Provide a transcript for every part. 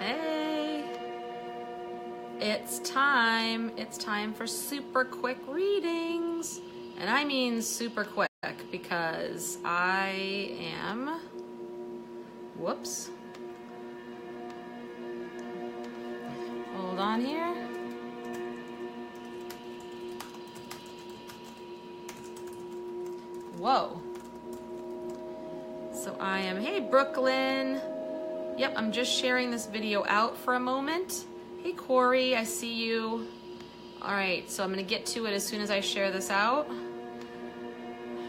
Hey, it's time. It's time for super quick readings. And I mean super quick because I am, whoops. Hold on here. Whoa. So I am, hey Brooklyn. Yep, I'm just sharing this video out for a moment. Hey Corey, I see you. All right, so I'm gonna get to it as soon as I share this out.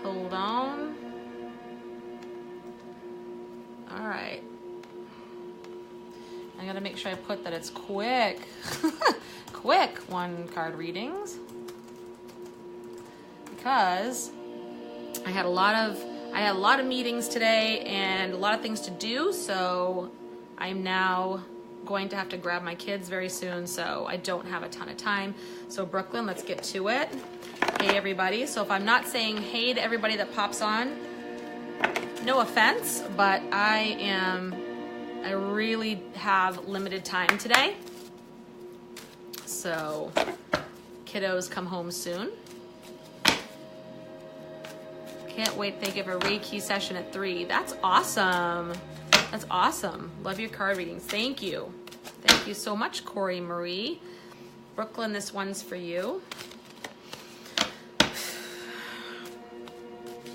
Hold on. All right. I gotta make sure I put that it's quick. Quick one card readings. Because I had a lot of meetings today and a lot of things to do, so I'm now going to have to grab my kids very soon, so I don't have a ton of time. So Brooklyn, let's get to it. Hey everybody. So if I'm not saying hey to everybody that pops on, no offense, but I really have limited time today. So kiddos come home soon. Can't wait. They give a Reiki session at 3. That's awesome. That's awesome. Love your card readings. Thank you. Thank you so much, Corey Marie. Brooklyn, this one's for you.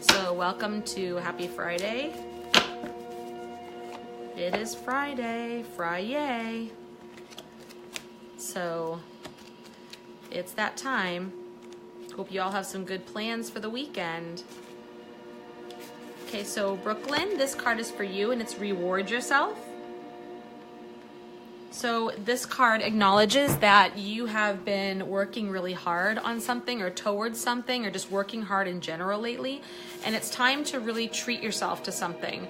So welcome to Happy Friday. It is Friday. Friday. So it's that time. Hope you all have some good plans for the weekend. Okay, so Brooklyn, this card is for you and it's reward yourself. So this card acknowledges that you have been working really hard on something or towards something or just working hard in general lately. And it's time to really treat yourself to something.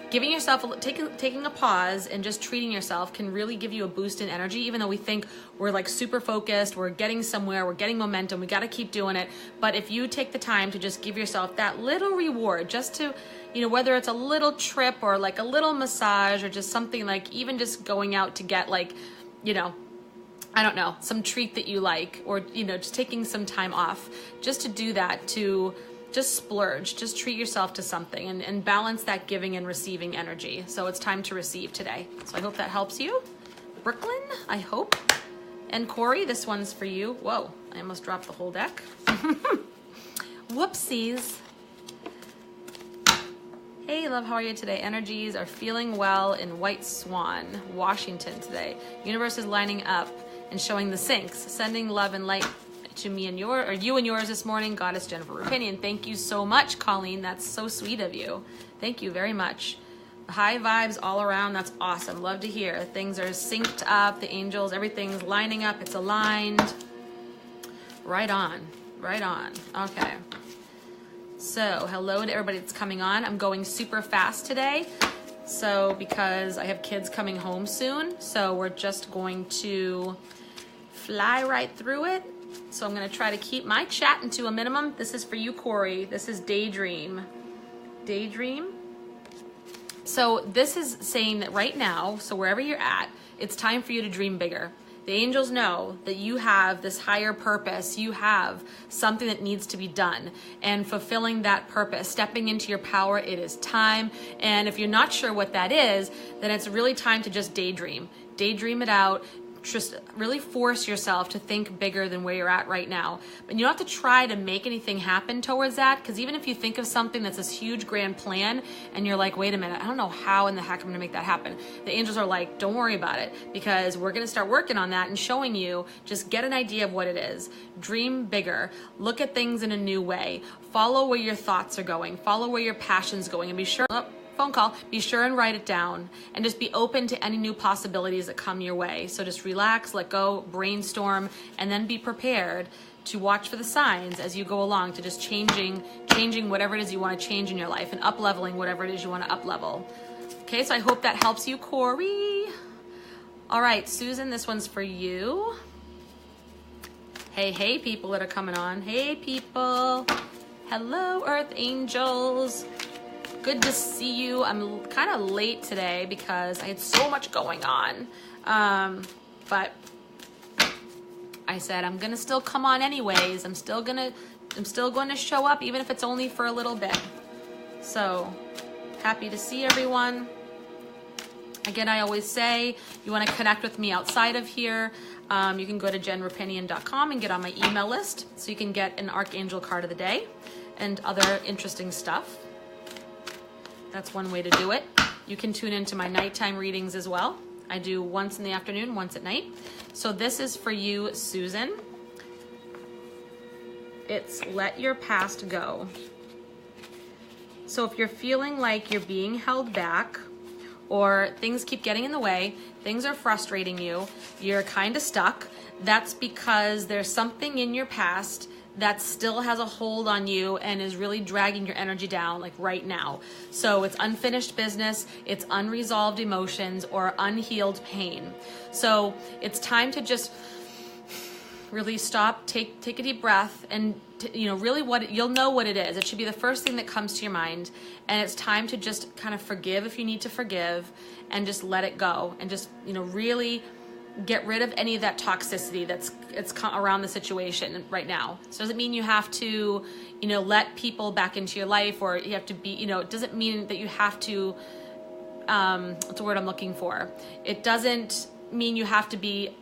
Giving yourself, taking a pause and just treating yourself can really give you a boost in energy, even though we think we're like super focused, we're getting somewhere, we're getting momentum, we got to keep doing it. But if you take the time to just give yourself that little reward, just to, you know, whether it's a little trip or like a little massage or just something like even just going out to get like, you know, I don't know, some treat that you like, or, you know, just taking some time off just to do that, to just splurge, just treat yourself to something and balance that giving and receiving energy. So it's time to receive today. So I hope that helps you. Brooklyn, I hope. And Corey, this one's for you. Whoa, I almost dropped the whole deck. Whoopsies. Hey, love, how are you today? Energies are feeling well in White Swan, Washington today. Universe is lining up and showing the syncs, sending love and light to me and you and yours this morning. Goddess Jennifer Rupinian. Thank you so much, Colleen. That's so sweet of you. Thank you very much. High vibes all around. That's awesome. Love to hear. Things are synced up. The angels, everything's lining up. It's aligned. Right on. Right on. Okay. So hello to everybody that's coming on. I'm going super fast today. So because I have kids coming home soon. So we're just going to fly right through it. So I'm going to try to keep my chat into a minimum. This is for you, Corey. This is Daydream. Daydream. So this is saying that right now, so wherever you're at, it's time for you to dream bigger. The angels know that you have this higher purpose. You have something that needs to be done. And fulfilling that purpose, stepping into your power, it is time. And if you're not sure what that is, then it's really time to just daydream. Daydream it out. Just really force yourself to think bigger than where you're at right now. But you don't have to try to make anything happen towards that, because even if you think of something that's this huge grand plan and you're like, wait a minute, I don't know how in the heck I'm going to make that happen. The angels are like, don't worry about it, because we're going to start working on that and showing you. Just get an idea of what it is. Dream bigger. Look at things in a new way. Follow where your thoughts are going. Follow where your passion's going, and be sure... phone call, be sure and write it down, and just be open to any new possibilities that come your way. So just relax, let go, brainstorm, and then be prepared to watch for the signs as you go along, to just changing whatever it is you want to change in your life, and up-leveling whatever it is you want to up-level. Okay, so I hope that helps you, Corey. All right, Susan, this one's for you. Hey, people that are coming on. Hey, people. Hello, Earth Angels. Good to see you. I'm kind of late today because I had so much going on. But I said I'm gonna still come on anyways. I'm still going to show up even if it's only for a little bit. So happy to see everyone. Again, I always say, you want to connect with me outside of here, you can go to jenrapinian.com and get on my email list so you can get an Archangel card of the day and other interesting stuff. That's one way to do it. You can tune into my nighttime readings as well. I do once in the afternoon, once at night. So this is for you, Susan. It's let your past go. So if you're feeling like you're being held back, or things keep getting in the way, things are frustrating you, you're kind of stuck, that's because there's something in your past that still has a hold on you and is really dragging your energy down, like right now. So it's unfinished business, it's unresolved emotions, or unhealed pain. So it's time to just really stop, take a deep breath, and really you'll know what it is. It should be the first thing that comes to your mind, and it's time to just kind of forgive if you need to forgive, and just let it go, and just really get rid of any of that toxicity that's around the situation right now. So it doesn't mean you have to let people back into your life, or you have to be it doesn't mean that you have to what's the word I'm looking for? It doesn't mean you have to be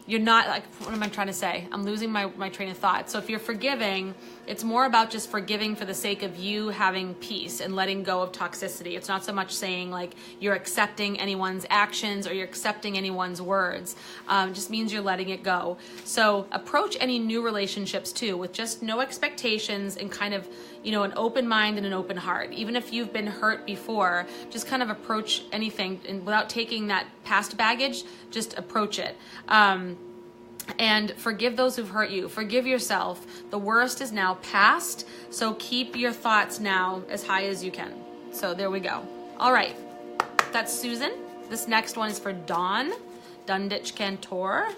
you're not, like, what am I trying to say? I'm losing my train of thought. So if you're forgiving, it's more about just forgiving for the sake of you having peace and letting go of toxicity. It's not so much saying like you're accepting anyone's actions or you're accepting anyone's words. It just means you're letting it go. So approach any new relationships too with just no expectations and kind of, an open mind and an open heart. Even if you've been hurt before, just kind of approach anything and without taking that past baggage, just approach it. And forgive those who've hurt you. Forgive yourself. The worst is now past, so keep your thoughts now as high as you can. So there we go. All right, that's Susan. This next one is for Dawn, Dunditch Cantor.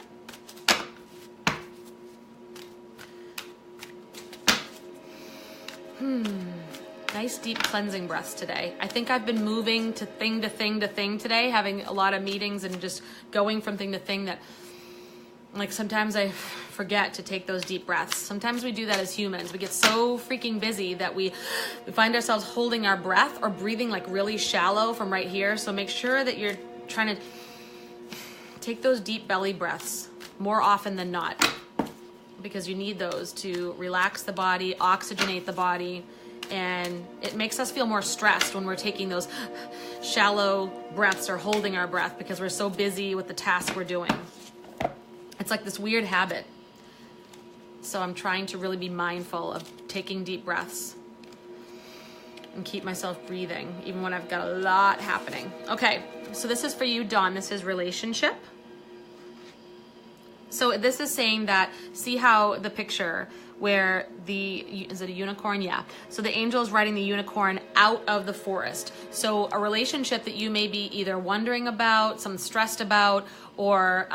Nice deep cleansing breaths today. I think I've been moving to thing to thing to thing today, having a lot of meetings and just going from thing to thing that, like, sometimes I forget to take those deep breaths. Sometimes we do that as humans. We get so freaking busy that we find ourselves holding our breath or breathing like really shallow from right here. So make sure that you're trying to take those deep belly breaths more often than not, because you need those to relax the body, oxygenate the body, and it makes us feel more stressed when we're taking those shallow breaths or holding our breath because we're so busy with the task we're doing. It's like this weird habit. So I'm trying to really be mindful of taking deep breaths and keep myself breathing, even when I've got a lot happening. Okay, so this is for you, Dawn. This is relationship. So this is saying that, see how the picture where is it a unicorn? Yeah. So the angel is riding the unicorn out of the forest. So a relationship that you may be either wondering about, some stressed about, or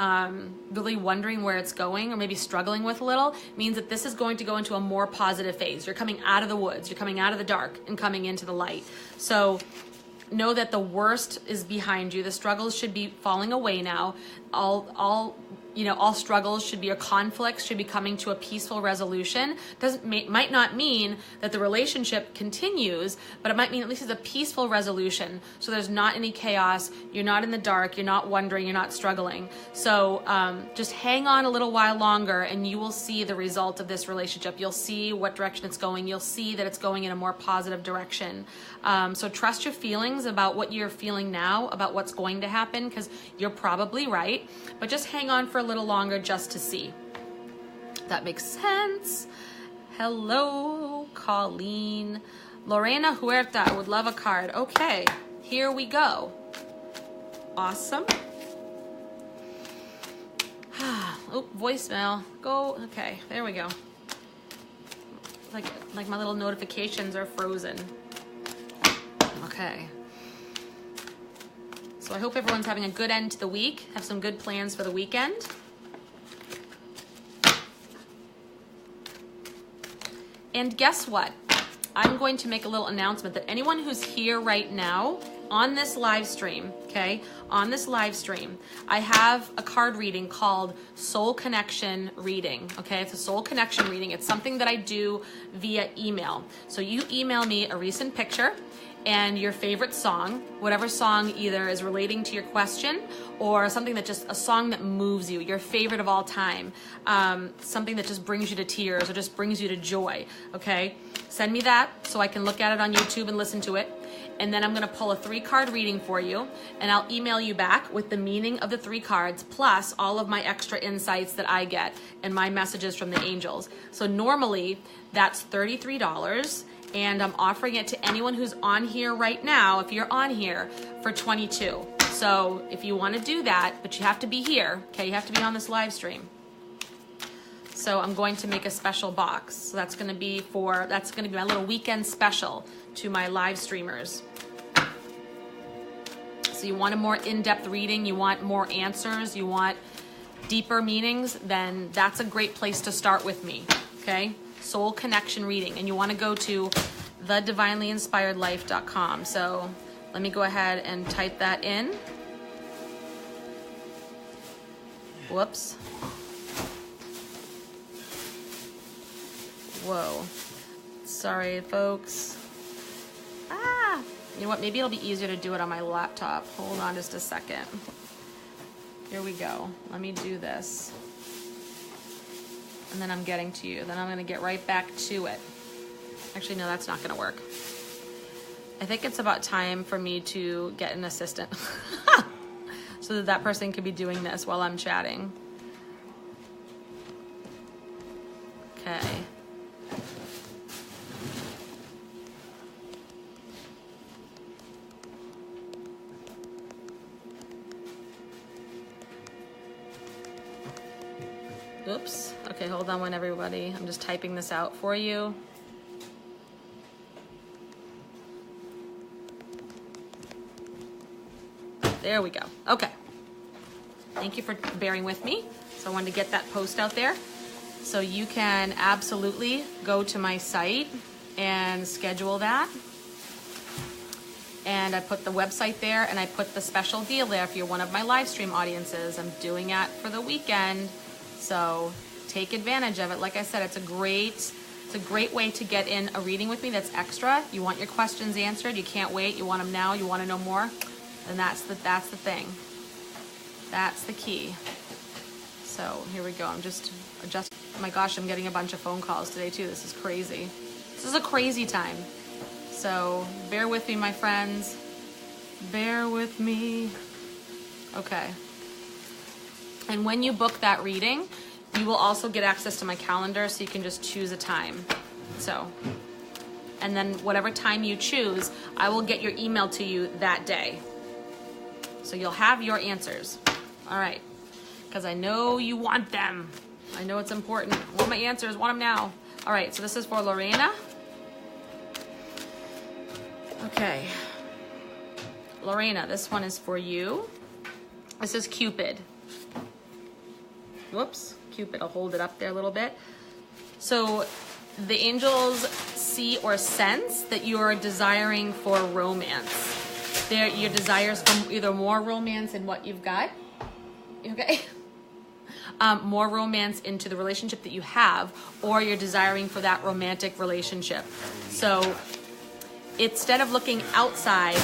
really wondering where it's going, or maybe struggling with a little, means that this is going to go into a more positive phase. You're coming out of the woods, you're coming out of the dark and coming into the light. So know that the worst is behind you. The struggles should be falling away now. All struggles should be, or conflicts should be coming to a peaceful resolution. Might not mean that the relationship continues, but it might mean at least it's a peaceful resolution. So there's not any chaos. You're not in the dark. You're not wondering. You're not struggling. So just hang on a little while longer, and you will see the result of this relationship. You'll see what direction it's going. You'll see that it's going in a more positive direction. So trust your feelings about what you're feeling now, about what's going to happen, because you're probably right. But just hang on for a little longer just to see. That makes sense. Hello, Colleen. Loreena Huerta, I would love a card. Okay, here we go. Awesome. Oh, voicemail. Go. Okay, there we go. Like my little notifications are frozen. Okay. So I hope everyone's having a good end to the week. Have some good plans for the weekend. And guess what? I'm going to make a little announcement that anyone who's here right now on this live stream, okay, on this live stream, I have a card reading called Soul Connection Reading, okay? It's a soul connection reading. It's something that I do via email. So you email me a recent picture and your favorite song, whatever song either is relating to your question or something that just, a song that moves you, your favorite of all time, something that just brings you to tears or just brings you to joy, okay? Send me that so I can look at it on YouTube and listen to it. And then I'm gonna pull a 3-card reading for you, and I'll email you back with the meaning of the 3 cards, plus all of my extra insights that I get and my messages from the angels. So normally that's $33, and I'm offering it to anyone who's on here right now, if you're on here, for $22. So if you wanna do that, but you have to be here, okay, you have to be on this live stream. So I'm going to make a special box. So that's gonna be my little weekend special to my live streamers. So you want a more in-depth reading, you want more answers, you want deeper meanings, then that's a great place to start with me, okay? Soul Connection Reading, and you wanna go to thedivinelyinspiredlife.com. So let me go ahead and type that in. Whoops. Whoa. Sorry, folks. You know what? Maybe it'll be easier to do it on my laptop. Hold on just a second. Here we go. Let me do this. And then I'm getting to you. Then I'm going to get right back to it. Actually, no, that's not going to work. I think it's about time for me to get an assistant. So that person could be doing this while I'm chatting. Okay. Oops. Okay, hold on one, everybody. I'm just typing this out for you. There we go. Okay. Thank you for bearing with me. So I wanted to get that post out there. So you can absolutely go to my site and schedule that. And I put the website there, and I put the special deal there if you're one of my live stream audiences. I'm doing it for the weekend. So take advantage of it. Like I said, it's a great way to get in a reading with me that's extra. You want your questions answered. You can't wait. You want them now. You want to know more. And that's the thing. That's the key. So here we go. I'm just adjusting. Oh my gosh, I'm getting a bunch of phone calls today too. This is crazy. This is a crazy time. So bear with me, my friends. Bear with me. Okay. And when you book that reading, you will also get access to my calendar, so you can just choose a time. So, and then whatever time you choose, I will get your email to you that day. So you'll have your answers. All right. Because I know you want them. I know it's important. I want my answers, want them now. All right, so this is for Loreena. Okay. Loreena, this one is for you. This is Cupid. Whoops, Cupid, I'll hold it up there a little bit. So the angels see or sense that you're desiring for romance. Your desires for either more romance in what you've got, okay? More romance into the relationship that you have, or you're desiring for that romantic relationship. So instead of looking outside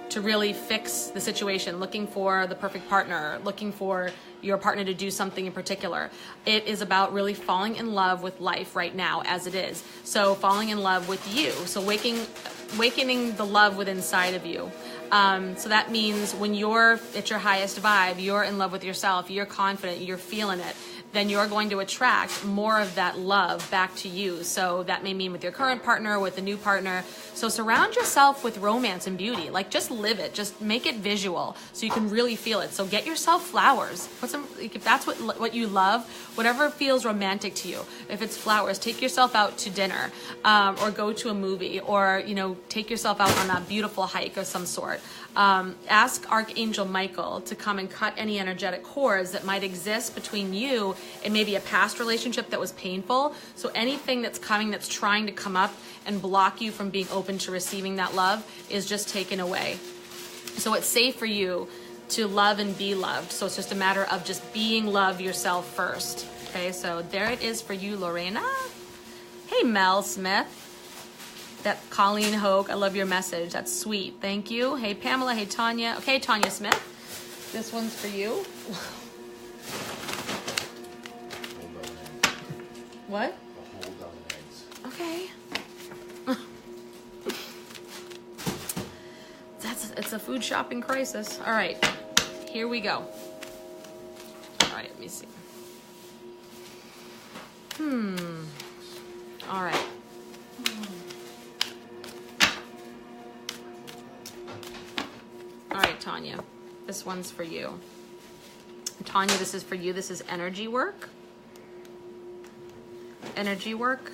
to really fix the situation, looking for the perfect partner, looking for your partner to do something in particular, it is about really falling in love with life right now as it is. So falling in love with you. So awakening the love within inside of you. So that means when you're at your highest vibe, you're in love with yourself, you're confident, you're feeling it, then you're going to attract more of that love back to you. So that may mean with your current partner, with a new partner. So surround yourself with romance and beauty. Like, just live it. Just make it visual so you can really feel it. So get yourself flowers. Put some, if that's what you love, whatever feels romantic to you. If it's flowers, take yourself out to dinner, or go to a movie, or, take yourself out on a beautiful hike of some sort. Ask Archangel Michael to come and cut any energetic cords that might exist between you and maybe a past relationship that was painful. So anything that's coming that's trying to come up and block you from being open to receiving that love is just taken away. So it's safe for you to love and be loved. So it's just a matter of just being love yourself first. Okay, so there it is for you, Loreena. Hey, Mel Smith. That Colleen Hogue, I love your message. That's sweet. Thank you. Hey, Pamela. Hey, Tonya. Okay, Tonya Smith. This one's for you. What? Okay. It's a food shopping crisis. All right, here we go. All right, let me see. All right. All right, Tonya, this one's for you. Tonya, this is for you. This is energy work. Energy work.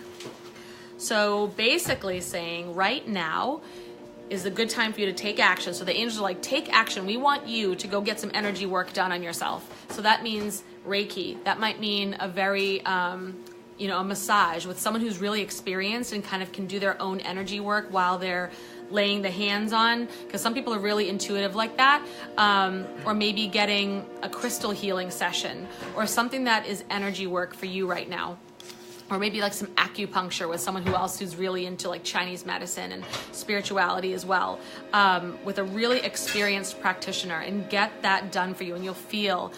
So basically saying right now is a good time for you to take action. So the angels are like, take action. We want you to go get some energy work done on yourself. So that means Reiki. That might mean a very, a massage with someone who's really experienced and kind of can do their own energy work while they're laying the hands on, because some people are really intuitive like that, or maybe getting a crystal healing session or something that is energy work for you right now. Or maybe like some acupuncture with someone who's really into like Chinese medicine and spirituality as well, with a really experienced practitioner, and get that done for you, and you'll feel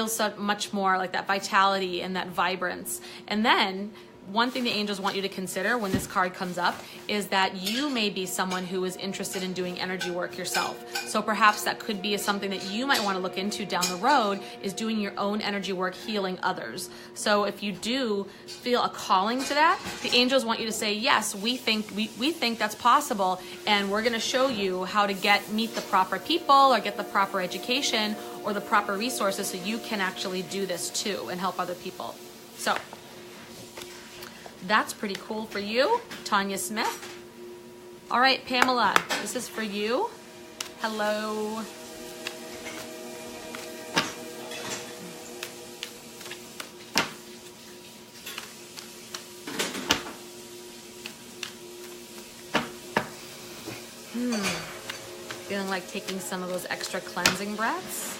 so much more like that vitality and that vibrance. And then one thing the angels want you to consider when this card comes up is that you may be someone who is interested in doing energy work yourself. So perhaps that could be something that you might want to look into down the road, is doing your own energy work, healing others. So if you do feel a calling to that, the angels want you to say, yes, we think that's possible, and we're going to show you how to meet the proper people or get the proper education or the proper resources so you can actually do this too and help other people. So that's pretty cool for you, Tonya Smith. All right, Pamela, this is for you. Hello. Feeling like taking some of those extra cleansing breaths.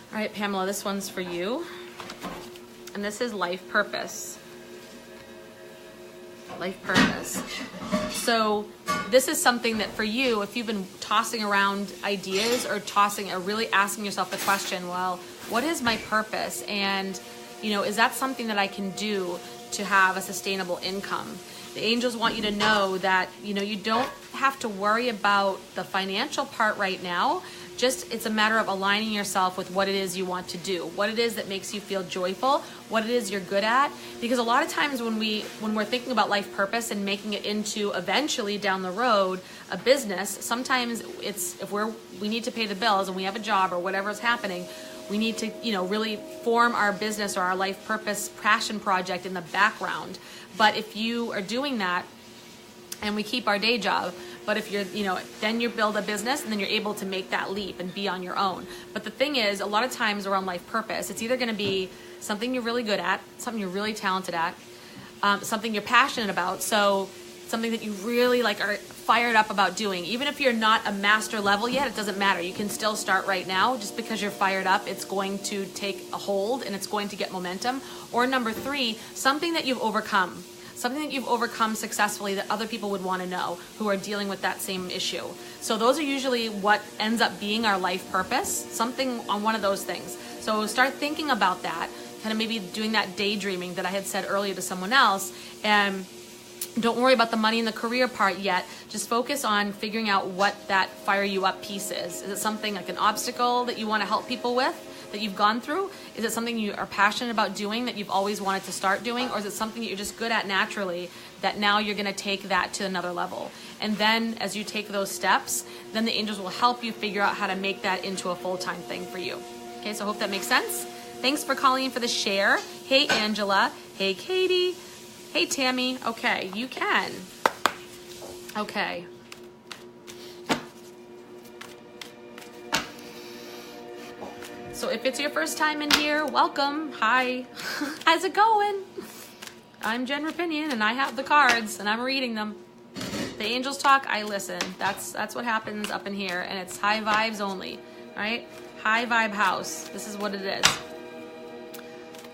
All right, Pamela, this one's for you. And this is life purpose. Life purpose. So this is something that for you, if you've been tossing around ideas or really asking yourself the question, well, what is my purpose? And, is that something that I can do to have a sustainable income? The angels want you to know that, you don't have to worry about the financial part right now. Just, it's a matter of aligning yourself with what it is you want to do, what it is that makes you feel joyful, what it is you're good at. Because a lot of times when we're thinking about life purpose and making it into eventually down the road a business, sometimes it's if we need to pay the bills and we have a job or whatever is happening, we need to really form our business or our life purpose passion project in the background. But if you are doing that and we keep our day job, but if you're, then you build a business and then you're able to make that leap and be on your own. But the thing is, a lot of times around life purpose, it's either going to be something you're really good at, something you're really talented at, something you're passionate about. So something that you really are fired up about doing. Even if you're not a master level yet, it doesn't matter. You can still start right now. Just because you're fired up, it's going to take a hold and it's going to get momentum. Or number 3, something that you've overcome. Something that you've overcome successfully that other people would want to know who are dealing with that same issue. So those are usually what ends up being our life purpose, something on one of those things. So start thinking about that, kind of maybe doing that daydreaming that I had said earlier to someone else. And don't worry about the money and the career part yet. Just focus on figuring out what that fire you up piece is. Is it something like an obstacle that you want to help people with? that you've gone through? Is it something you are passionate about doing that you've always wanted to start doing? Or is it something that you're just good at naturally that now you're going to take that to another level? And then as you take those steps, then the angels will help you figure out how to make that into a full-time thing for you. Okay, so I hope that makes sense. Thanks for calling in for the share. Hey, Angela. Hey, Katie. Hey, Tammy. Okay, you can. Okay. So if it's your first time in here, welcome. Hi. How's it going? I'm Jen Rapinion, and I have the cards, and I'm reading them. The angels talk, I listen. That's what happens up in here, and it's high vibes only, right? High vibe house. This is what it is.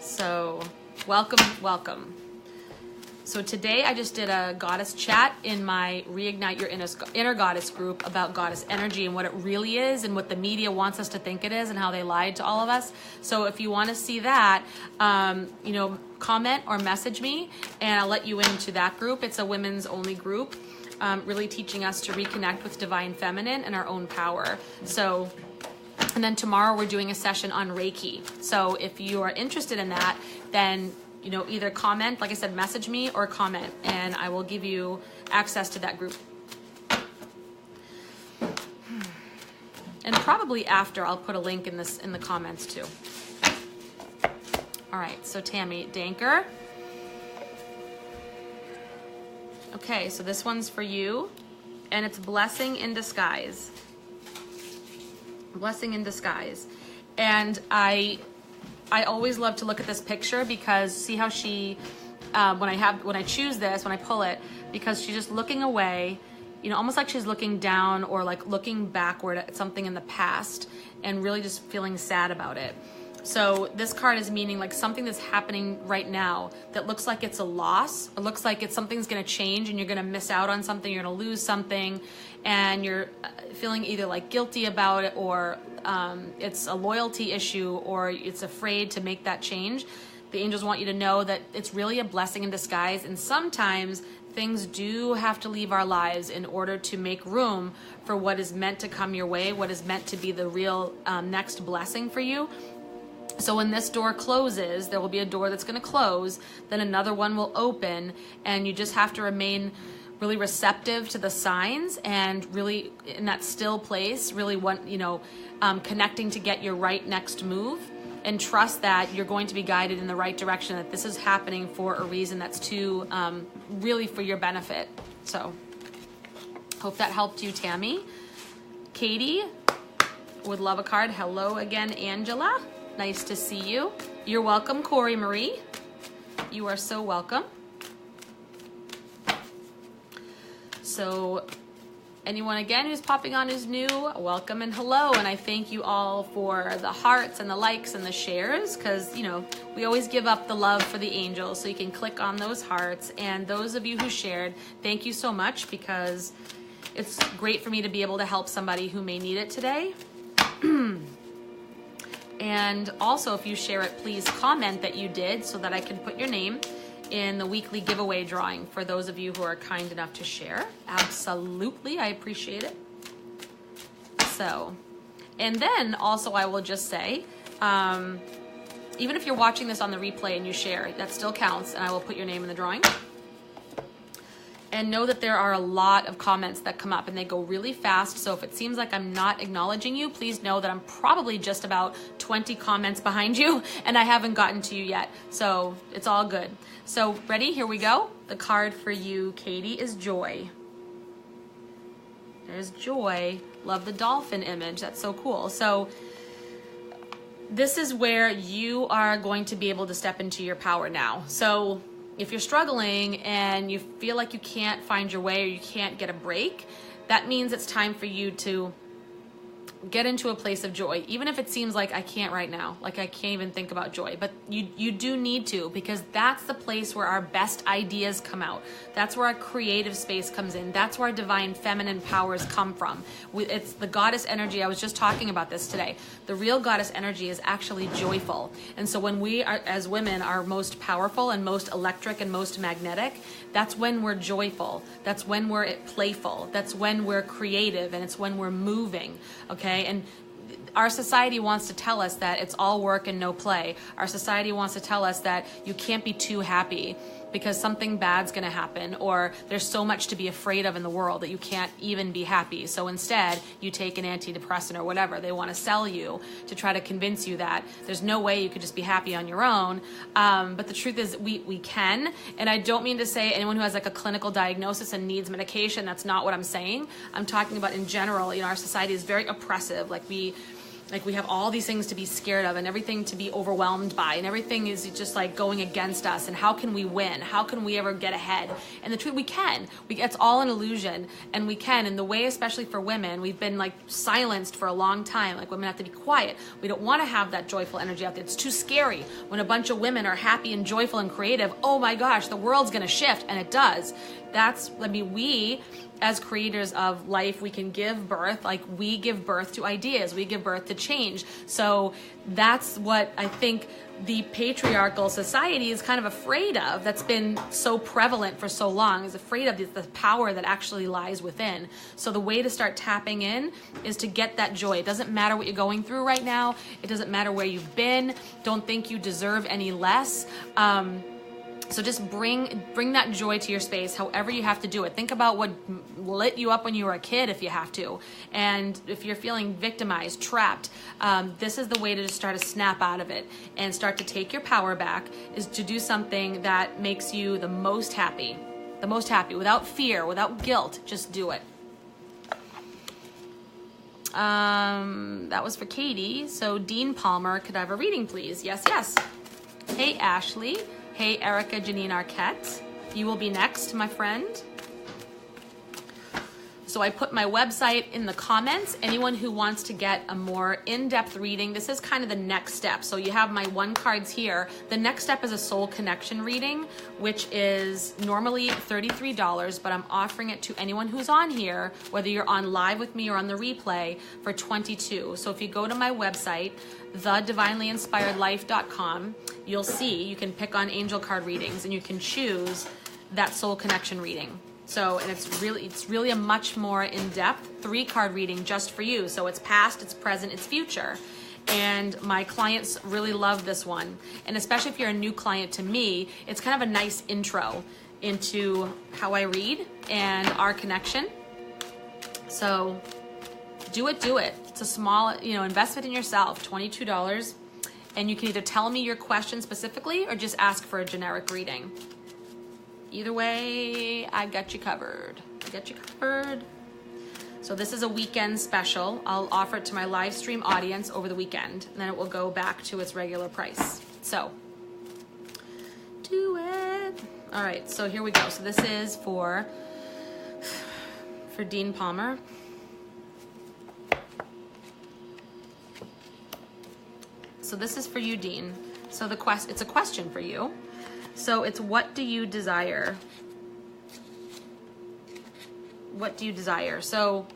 So, welcome, welcome. So today I just did a goddess chat in my Reignite Your Inner Goddess group about goddess energy and what it really is and what the media wants us to think it is and how they lied to all of us. So if you want to see that, comment or message me and I'll let you into that group. It's a women's only group, really teaching us to reconnect with divine feminine and our own power. So, and then tomorrow we're doing a session on Reiki. So if you are interested in that, then either comment, like I said, message me or comment, and I will give you access to that group. And probably after, I'll put a link in the comments too. All right, so Tammy Danker. Okay, so this one's for you, and it's blessing in disguise. Blessing in disguise. And I always love to look at this picture because see how she, when I choose this, when I pull it, because she's just looking away, almost like she's looking down or like looking backward at something in the past and really just feeling sad about it. So this card is meaning like something that's happening right now that looks like it's a loss. It looks like something's going to change and you're going to miss out on something. You're going to lose something and you're feeling either like guilty about it or it's a loyalty issue or it's afraid to make that change. The angels want you to know that it's really a blessing in disguise. And sometimes things do have to leave our lives in order to make room for what is meant to come your way, what is meant to be the real next blessing for you. So when this door closes, there will be a door that's going to close, then another one will open, and you just have to remain really receptive to the signs and really in that still place, really connecting to get your right next move, and trust that you're going to be guided in the right direction, that this is happening for a reason that's really for your benefit. So hope that helped you, Tammy. Katie would love a card. Hello again, Angela. Nice to see you. You're welcome, Corey Marie. You are so welcome. So anyone again who's popping on who's new, welcome and hello. And I thank you all for the hearts and the likes and the shares because, we always give up the love for the angels. So you can click on those hearts. And those of you who shared, thank you so much because it's great for me to be able to help somebody who may need it today. And also, if you share it, please comment that you did so that I can put your name in the weekly giveaway drawing for those of you who are kind enough to share. Absolutely, I appreciate it. So, and then also I will just say, even if you're watching this on the replay and you share, that still counts, and I will put your name in the drawing. And know that there are a lot of comments that come up and they go really fast. So if it seems like I'm not acknowledging you, please know that I'm probably just about 20 comments behind you and I haven't gotten to you yet. So it's all good. So ready? Here we go. The card for you, Katie, is Joy. There's Joy. Love the dolphin image. That's so cool. So this is where you are going to be able to step into your power now. So if you're struggling and you feel like you can't find your way or you can't get a break, that means it's time for you to get into a place of joy, even if it seems like I can't right now, like I can't even think about joy, but you do need to, because that's the place where our best ideas come out. That's where our creative space comes in. That's where our divine feminine powers come from. It's the goddess energy. I was just talking about this today. The real goddess energy is actually joyful. And so when we are, as women, are most powerful and most electric and most magnetic, that's when we're joyful. That's when we're playful. That's when we're creative, and it's when we're moving. Okay. And our society wants to tell us that it's all work and no play. Our society wants to tell us that you can't be too happy because something bad's going to happen, or there's so much to be afraid of in the world that you can't even be happy. So instead, you take an antidepressant or whatever. They want to sell you to try to convince you that there's no way you could just be happy on your own. But the truth is we can. And I don't mean to say anyone who has like a clinical diagnosis and needs medication. That's not what I'm saying. I'm talking about in general. Our society is very oppressive. Like we have all these things to be scared of and everything to be overwhelmed by, and everything is just like going against us. And how can we win? How can we ever get ahead? And the truth, we can. It's all an illusion, and we can. And the way, especially for women, we've been like silenced for a long time. Like women have to be quiet. We don't want to have that joyful energy out there. It's too scary. When a bunch of women are happy and joyful and creative, oh my gosh, the world's going to shift, and it does. We as creators of life, we can give birth, like we give birth to ideas, we give birth to change. So that's what I think the patriarchal society is kind of afraid of, that's been so prevalent for so long, is afraid of the power that actually lies within. So the way to start tapping in is to get that joy. It doesn't matter what you're going through right now. It doesn't matter where you've been. Don't think you deserve any less. So just bring that joy to your space, however you have to do it. Think about what lit you up when you were a kid, if you have to. And if you're feeling victimized, trapped, this is the way to just start to snap out of it and start to take your power back, is to do something that makes you the most happy, without fear, without guilt. Just do it. That was for Katie. So Dean Palmer, could I have a reading, please? Yes, yes. Hey, Ashlee. Hey, Erika, Janine Arquette. You will be next, my friend. So I put my website in the comments. Anyone who wants to get a more in-depth reading, this is kind of the next step. So you have my 1 cards here. The next step is a soul connection reading, which is normally $33, but I'm offering it to anyone who's on here, whether you're on live with me or on the replay, for $22. So if you go to my website, thedivinelyinspiredlife.com, you'll see you can pick on angel card readings and you can choose that soul connection reading. So, and it's really a much more in-depth 3-card reading just for you. So it's past, it's present, it's future. And my clients really love this one. And especially if you're a new client to me, it's kind of a nice intro into how I read and our connection. So do it. It's a small, investment in yourself, $22. And you can either tell me your question specifically or just ask for a generic reading. Either way, I got you covered. So this is a weekend special. I'll offer it to my live stream audience over the weekend, and then it will go back to its regular price. So do it. All right, so here we go. So this is for Dean Palmer. So this is for you, Dean. So it's a question for you. So it's, what do you desire? What do you desire? So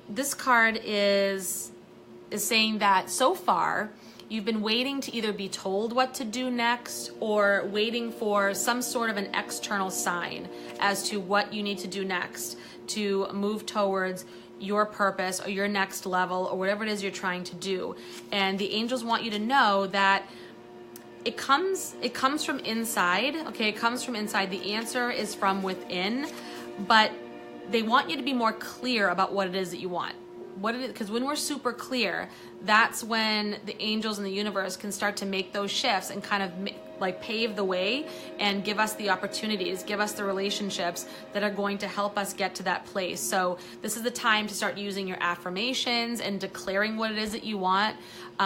this card is saying that so far you've been waiting to either be told what to do next or waiting for some sort of an external sign as to what you need to do next to move towards your purpose or your next level or whatever it is you're trying to do. And the angels want you to know that it comes from inside, okay? It comes from inside. The answer is from within, but they want you to be more clear about what it is that you want. What it is, because when we're super clear, that's when the angels in the universe can start to make those shifts and kind of like pave the way and give us the opportunities, give us the relationships that are going to help us get to that place. So this is the time to start using your affirmations and declaring what it is that you want.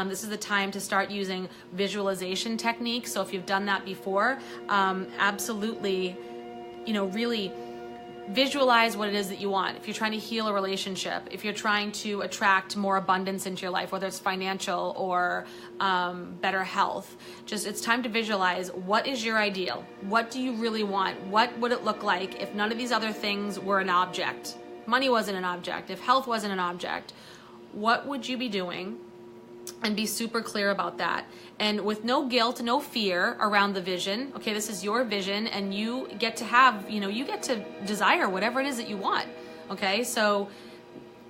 This is the time to start using visualization techniques. So if you've done that before, absolutely, really visualize what it is that you want. If you're trying to heal a relationship, if you're trying to attract more abundance into your life, whether it's financial or better health, it's time to visualize, what is your ideal? What do you really want? What would it look like if none of these other things were an object? Money wasn't an object. If health wasn't an object, what would you be doing? And be super clear about that. And with no guilt, no fear around the vision. Okay, this is your vision and you get to have, you get to desire whatever it is that you want. Okay, so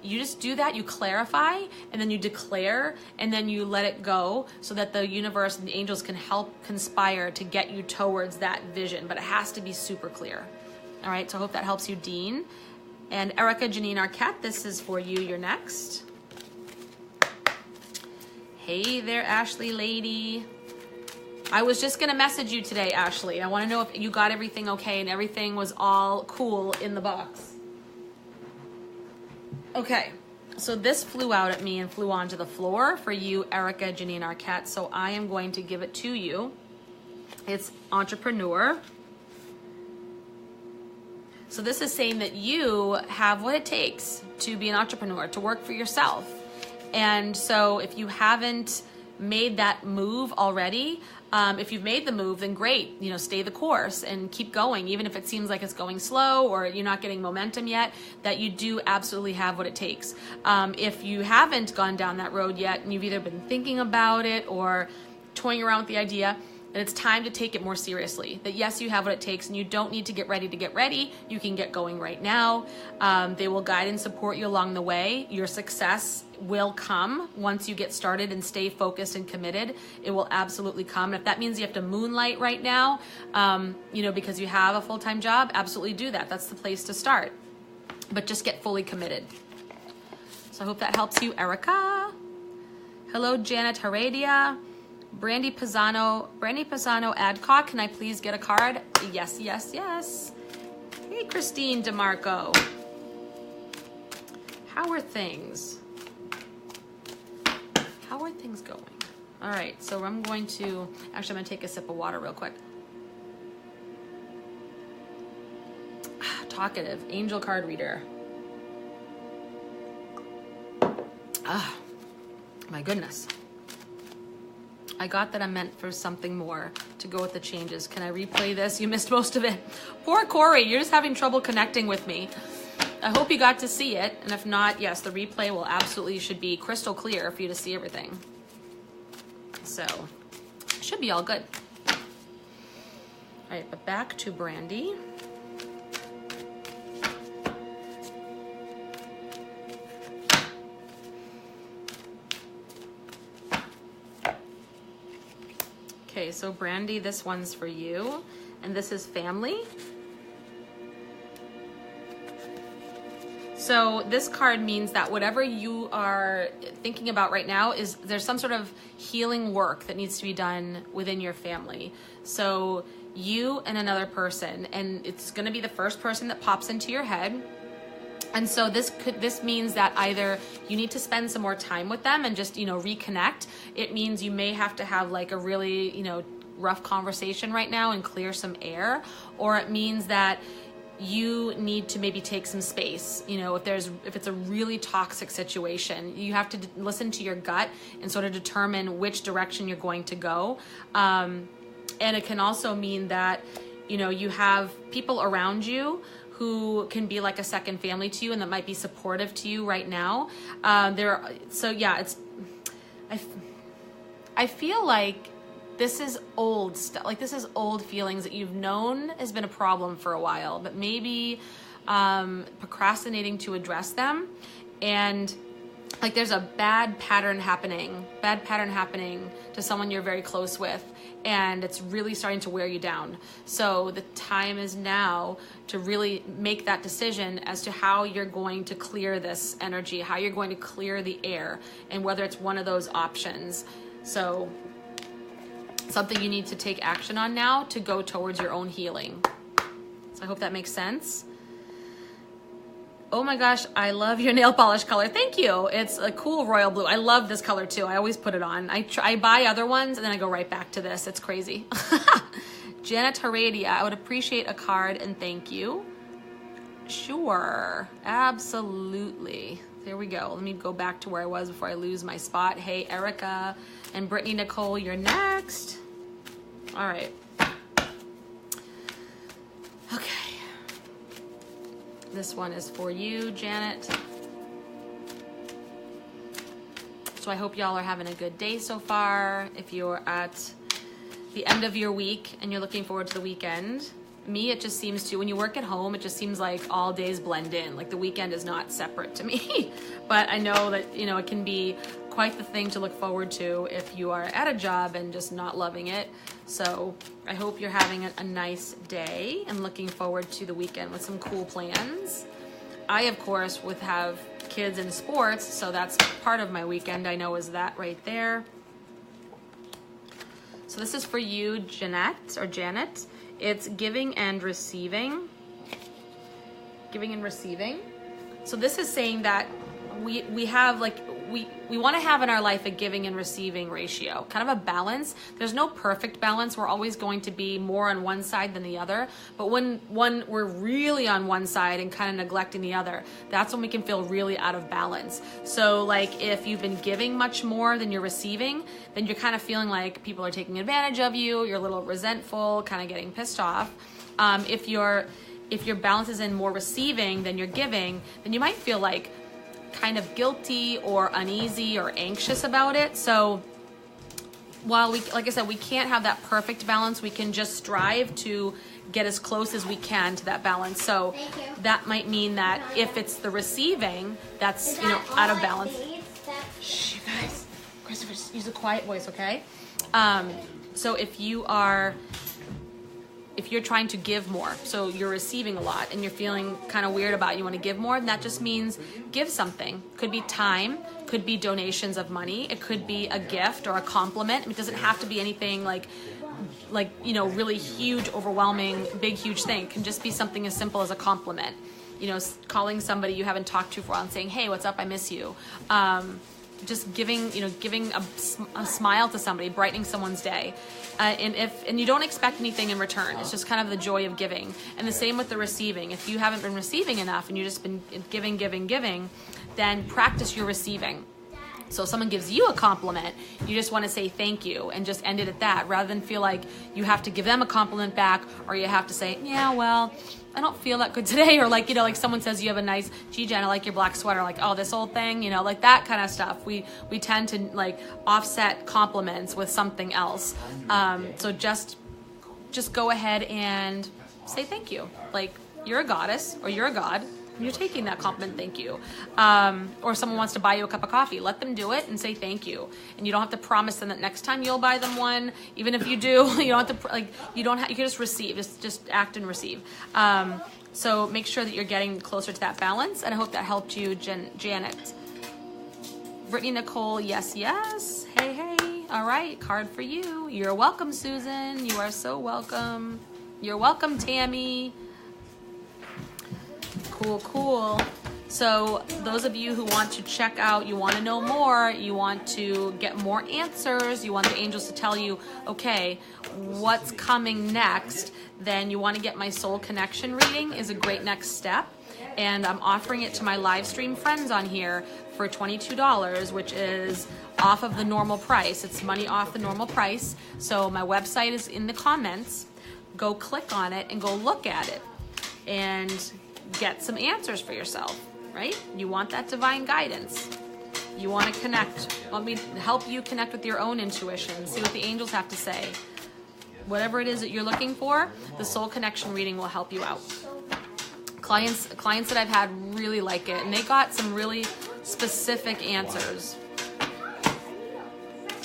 you just do that, you clarify, and then you declare, and then you let it go so that the universe and the angels can help conspire to get you towards that vision. But it has to be super clear. All right, so I hope that helps you, Dean. And Erika, Janine Arquette, this is for you. You're next. Hey there, Ashlee lady. I was just gonna message you today, Ashlee. I wanna know if you got everything okay and everything was all cool in the box. Okay, so this flew out at me and flew onto the floor for you, Erika, Janine Arquette, so I am going to give it to you. It's entrepreneur. So this is saying that you have what it takes to be an entrepreneur, to work for yourself. And so if you haven't made that move already, if you've made the move, then great, you know, stay the course and keep going, even if it seems like it's going slow or you're not getting momentum yet, that you do absolutely have what it takes. If you haven't gone down that road yet and you've either been thinking about it or toying around with the idea, then it's time to take it more seriously. That yes, you have what it takes and you don't need to get ready to get ready. You can get going right now. They will guide and support you along the way. Your success will come once you get started and stay focused and committed. It will absolutely come. And if that means you have to moonlight right now, you know, because you have a full-time job, absolutely do that. That's the place to start. But just get fully committed. So I hope that helps you, Erika. Hello, Janet Heredia. Brandy Pisano Adcock, can I please get a card? Yes, yes, yes. Hey, Christine DeMarco. How are things? How are things going? All right, so I'm going to take a sip of water real quick. Talkative, angel card reader. Ah, my goodness. I got that I'm meant for something more to go with the changes. Can I replay this? You missed most of it. Poor Corey, you're just having trouble connecting with me. I hope you got to see it. And if not, yes, the replay will absolutely should be crystal clear for you to see everything. So, should be all good. All right, but back to Brandy. Okay, so Brandy, this one's for you, and this is family. So this card means that whatever you are thinking about right now is there's some sort of healing work that needs to be done within your family. So you and another person, and it's going to be the first person that pops into your head. And so this means that either you need to spend some more time with them and just, you know, reconnect. It means you may have to have like a really, you know, rough conversation right now and clear some air, or it means that you need to maybe take some space. You know, if it's a really toxic situation, you have to listen to your gut and sort of determine which direction you're going to go. And it can also mean that, you know, you have people around you who can be like a second family to you and that might be supportive to you right now. So yeah, I feel like this is old stuff. Like this is old feelings that you've known has been a problem for a while, but maybe procrastinating to address them. And like there's a bad pattern happening to someone you're very close with, and it's really starting to wear you down. So the time is now to really make that decision as to how you're going to clear this energy, how you're going to clear the air, and whether it's one of those options. So something you need to take action on now to go towards your own healing. So I hope that makes sense. Oh my gosh, I love your nail polish color. Thank you. It's a cool royal blue. I love this color too. I always put it on. I buy other ones and then I go right back to this. It's crazy. Janet Heredia, I would appreciate a card and thank you. Sure, absolutely. There we go. Let me go back to where I was before I lose my spot. Hey, Erika and Brittany Nicole, you're next. All right. Okay. This one is for you, Janet. So I hope y'all are having a good day so far. If you're at the end of your week and you're looking forward to the weekend, me, it just seems to, when you work at home, it just seems like all days blend in. Like the weekend is not separate to me. But I know that, you know, it can be quite the thing to look forward to if you are at a job and just not loving it. So I hope you're having a nice day and looking forward to the weekend with some cool plans. I, of course, would have kids in sports, so that's part of my weekend. I know is that right there. So this is for you, Jeanette or Janet. It's giving and receiving. Giving and receiving. So this is saying that we have like, we want to have in our life a giving and receiving ratio, kind of a balance. There's no perfect balance. We're always going to be more on one side than the other. But when we're really on one side and kind of neglecting the other, that's when we can feel really out of balance. So like if you've been giving much more than you're receiving, then you're kind of feeling like people are taking advantage of you. You're a little resentful, kind of getting pissed off. If your balance is in more receiving than you're giving, then you might feel like kind of guilty or uneasy or anxious about it. So while we, like I said, we can't have that perfect balance, we can just strive to get as close as we can to that balance. So that might mean that if it's the receiving that's, you know, out of balance. Shh, you guys. Christopher, just use a quiet voice, okay? So if you're trying to give more, so you're receiving a lot and you're feeling kind of weird about it, you want to give more, and that just means give something. Could be time, could be donations of money, it could be a gift or a compliment. It doesn't have to be anything like you know, really huge, overwhelming, big, huge thing. It can just be something as simple as a compliment. You know, calling somebody you haven't talked to for a while and saying, hey, what's up, I miss you. Just giving, you know, giving a smile to somebody, brightening someone's day. And you don't expect anything in return. It's just kind of the joy of giving. And the same with the receiving. If you haven't been receiving enough and you've just been giving, then practice your receiving. So if someone gives you a compliment, you just want to say thank you and just end it at that, rather than feel like you have to give them a compliment back, or you have to say, yeah, well, I don't feel that good today. Or like, you know, like someone says you have a nice, gee, Jen, I like your black sweater. Like, oh, this old thing, you know, like that kind of stuff. We tend to like offset compliments with something else. So just go ahead and say thank you. Like, you're a goddess or you're a god. You're taking that compliment, thank you. Or someone wants to buy you a cup of coffee, let them do it and say thank you. And you don't have to promise them that next time you'll buy them one. Even if you do, you don't have to, you can just receive, just act and receive. So make sure that you're getting closer to that balance. And I hope that helped you, Janet. Brittany Nicole, yes, yes. Hey, hey. All right, card for you. You're welcome, Susan. You are so welcome. You're welcome, Tammy. Cool, cool. So those of you who want to check out, you want to know more, you want to get more answers, you want the angels to tell you, okay, what's coming next, then you want to get my soul connection reading is a great next step. And I'm offering it to my live stream friends on here for $22, which is off of the normal price. It's money off the normal price. So my website is in the comments. Go click on it and go look at it and get some answers for yourself, right? You want that divine guidance. You want to connect. Want me to help you connect with your own intuition, see what the angels have to say. Whatever it is that you're looking for, the soul connection reading will help you out. Clients that I've had really like it, and they got some really specific answers.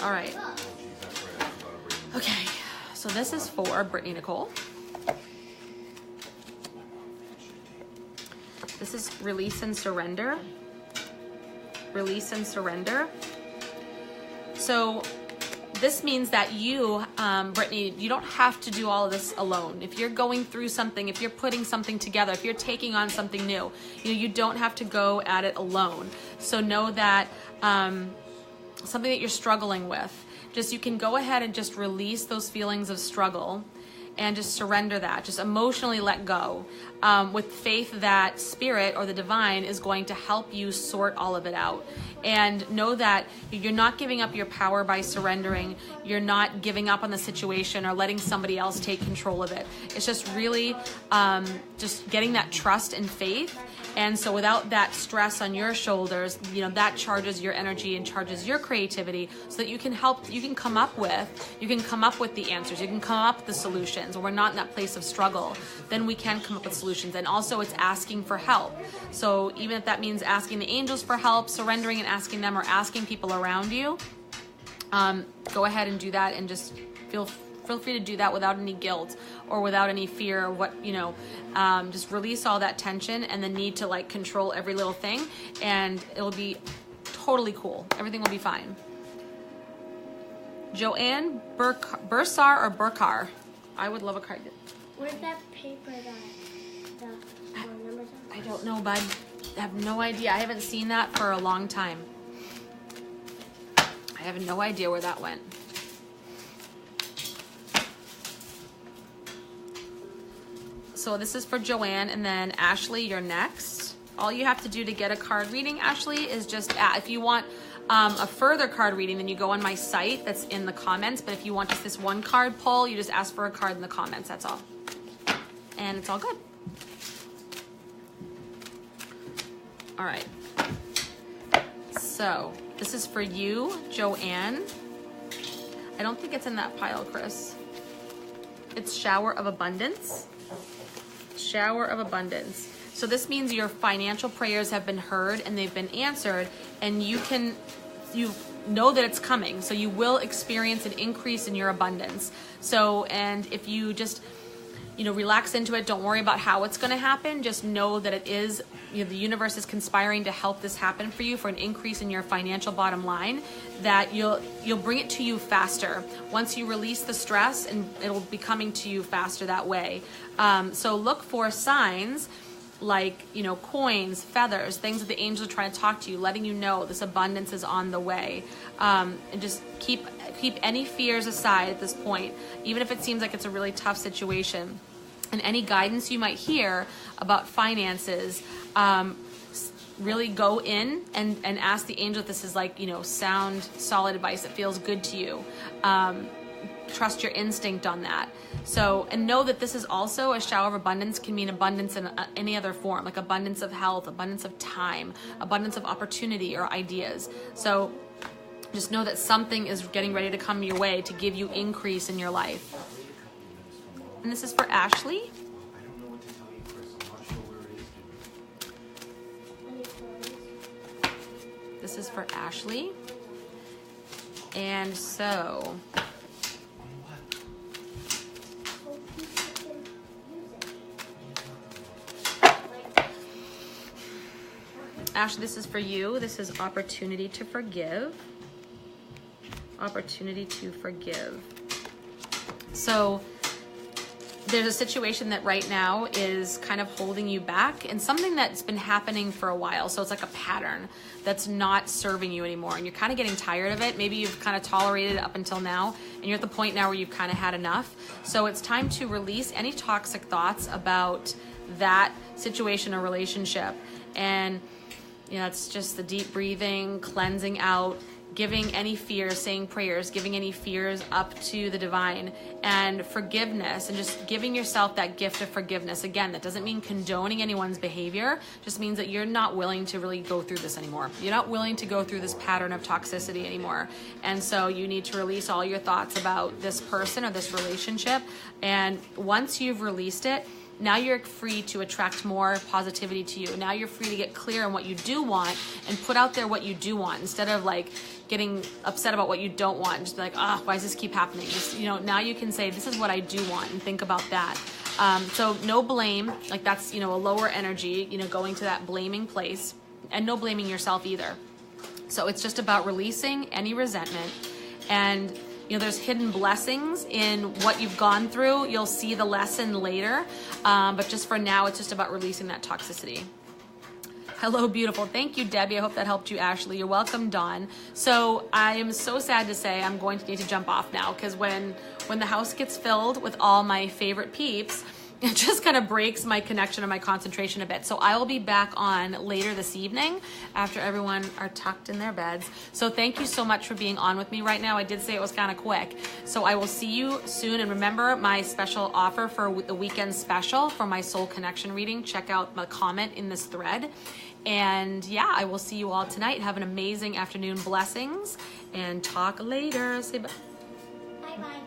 All right. Okay, so this is for Brittany Nicole. This is release and surrender. Release and surrender. So this means that you, Brittany, you don't have to do all of this alone. If you're going through something, if you're putting something together, if you're taking on something new, you don't have to go at it alone. So know that something that you're struggling with, you can go ahead and just release those feelings of struggle and just surrender that. Just emotionally let go with faith that spirit or the divine is going to help you sort all of it out. And know that you're not giving up your power by surrendering. You're not giving up on the situation or letting somebody else take control of it. It's just really just getting that trust and faith And so without that stress on your shoulders, you know, that charges your energy and charges your creativity so that you can come up with the answers. You can come up with the solutions. When we're not in that place of struggle, then we can come up with solutions. And also it's asking for help. So even if that means asking the angels for help, surrendering and asking them, or asking people around you, go ahead and do that, and just feel free to do that without any guilt or without any fear of what, you know, just release all that tension and the need to like control every little thing, and it'll be totally cool. Everything will be fine. Joanne Bursar or Burkar? I would love a card. Where's that paper that the numbers are? I don't know, bud. I have no idea. I haven't seen that for a long time. I have no idea where that went. So this is for Joanne, and then Ashlee, you're next. All you have to do to get a card reading, Ashlee, is just, if you want a further card reading, then you go on my site that's in the comments. But if you want just this one card pull, you just ask for a card in the comments, that's all. And it's all good. All right. So this is for you, Joanne. I don't think it's in that pile, Chris. It's Shower of Abundance. Shower of Abundance. So this means your financial prayers have been heard and they've been answered, and you know that it's coming. So you will experience an increase in your abundance. So, and if you just, you know, relax into it, don't worry about how it's going to happen. Just know that it is, you know, the universe is conspiring to help this happen for you, for an increase in your financial bottom line, that you'll bring it to you faster once you release the stress, and it'll be coming to you faster that way. So look for signs like, you know, coins, feathers, things that the angels are trying to talk to you, letting you know this abundance is on the way. And just keep any fears aside at this point, even if it seems like it's a really tough situation. And any guidance you might hear about finances, really go in and ask the angel if this is like, you know, sound, solid advice that feels good to you. Trust your instinct on that. So, and know that this is also a shower of abundance, can mean abundance in any other form, like abundance of health, abundance of time, abundance of opportunity or ideas. So just know that something is getting ready to come your way to give you increase in your life. And this is for Ashlee. This is for Ashlee. And so Ashlee, this is for you. This is opportunity to forgive. Opportunity to forgive. So there's a situation that right now is kind of holding you back, and something that's been happening for a while. So it's like a pattern that's not serving you anymore, and you're kind of getting tired of it. Maybe you've kind of tolerated it up until now, and you're at the point now where you've kind of had enough. So it's time to release any toxic thoughts about that situation or relationship. And you know, it's just the deep breathing, cleansing out, giving any fears, saying prayers, giving any fears up to the divine, and forgiveness, and just giving yourself that gift of forgiveness. Again, that doesn't mean condoning anyone's behavior, just means that you're not willing to really go through this anymore. You're not willing to go through this pattern of toxicity anymore. And so you need to release all your thoughts about this person or this relationship. And once you've released it, now you're free to attract more positivity to you. Now you're free to get clear on what you do want and put out there what you do want, instead of like getting upset about what you don't want. Just be like, why does this keep happening? Just, you know, now you can say, this is what I do want, and think about that. So no blame, like that's, you know, a lower energy, you know, going to that blaming place, and no blaming yourself either. So it's just about releasing any resentment. And you know, there's hidden blessings in what you've gone through. You'll see the lesson later. But just for now, it's just about releasing that toxicity. Hello, beautiful. Thank you, Debbie. I hope that helped you, Ashlee. You're welcome, Dawn. So I am so sad to say I'm going to need to jump off now, because when the house gets filled with all my favorite peeps, it just kind of breaks my connection and my concentration a bit. So I will be back on later this evening after everyone are tucked in their beds. So thank you so much for being on with me right now. I did say it was kind of quick. So I will see you soon. And remember my special offer for the weekend special for my soul connection reading. Check out my comment in this thread. And yeah, I will see you all tonight. Have an amazing afternoon. Blessings and talk later. Say bye. Bye-bye.